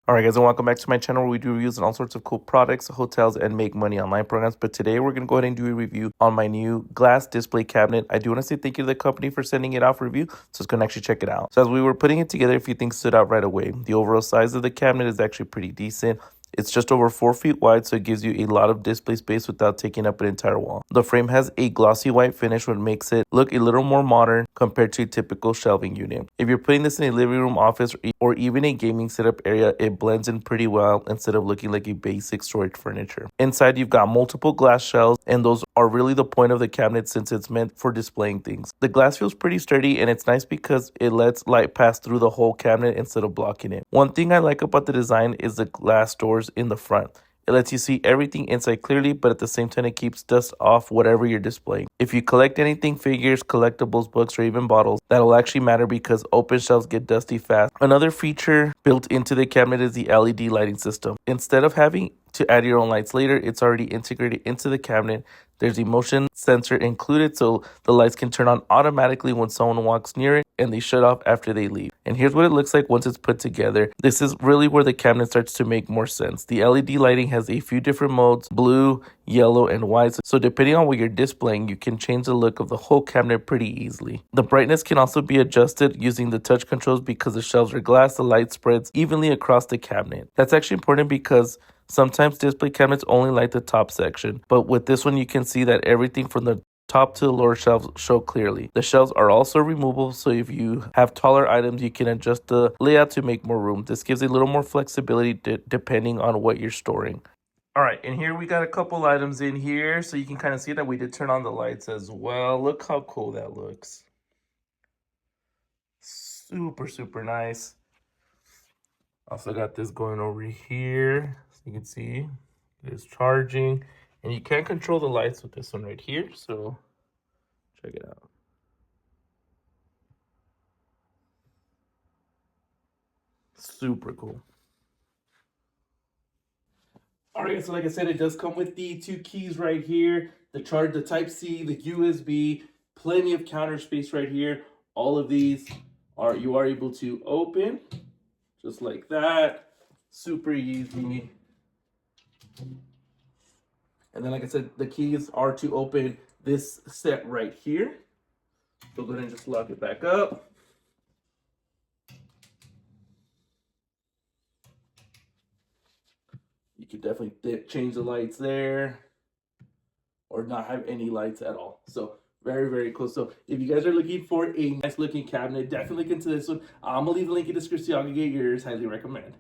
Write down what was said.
Alright guys, and welcome back to my channel where we do reviews on all sorts of cool products, hotels, and make money online programs. But today we're going to go ahead and do a review on my new glass display cabinet. I do want to say thank you to the company for sending it out for review, so it's going to actually check it out. So as we were putting it together, a few things stood out right away. The overall size of the cabinet is actually pretty decent. It's just over 4 feet wide, so it gives you a lot of display space without taking up an entire wall. The frame has a glossy white finish, which makes it look a little more modern compared to a typical shelving unit. If you're putting this in a living room, office, or even a gaming setup area, it blends in pretty well instead of looking like a basic storage furniture. Inside, you've got multiple glass shelves, and those are really the point of the cabinet since it's meant for displaying things. The glass feels pretty sturdy, and it's nice because it lets light pass through the whole cabinet instead of blocking it. One thing I like about the design is the glass doors in the front. It lets you see everything inside clearly, but at the same time, it keeps dust off whatever you're displaying. If you collect anything, figures, collectibles, books, or even bottles, that'll actually matter because open shelves get dusty fast. Another feature built into the cabinet is the LED lighting system. Instead of having to add your own lights later, it's already integrated into the cabinet. There's a motion sensor included, so the lights can turn on automatically when someone walks near it, and they shut off after they leave. And here's what it looks like once it's put together. This is really where the cabinet starts to make more sense. The LED lighting has a few different modes: blue, yellow, and white. So depending on what you're displaying, you can change the look of the whole cabinet pretty easily. The brightness can also be adjusted using the touch controls because the shelves are glass. The light spreads evenly across the cabinet. That's actually important because sometimes display cabinets only light the top section, but with this one you can see that everything from the top to the lower shelves show clearly. The shelves are also removable, so if you have taller items, you can adjust the layout to make more room. This gives a little more flexibility depending on what you're storing. All right, and here we got a couple items in here, so you can kind of see that we did turn on the lights as well. Look how cool that looks. Super nice. Also got this going over here, so you can see it is charging, and you can control the lights with this one right here, so check it out. Super cool. All right, so like I said, it does come with the 2 keys right here, the Type-C, the USB, plenty of counter space right here. All of these you are able to open just like that. Super easy. And then, like I said, the keys are to open this set right here. So go ahead and just lock it back up. You could definitely change the lights there or not have any lights at all. So very cool. So if you guys are looking for a nice looking cabinet, definitely look into this one. I'm gonna leave the link in the description. Y'all can get yours. Highly recommend.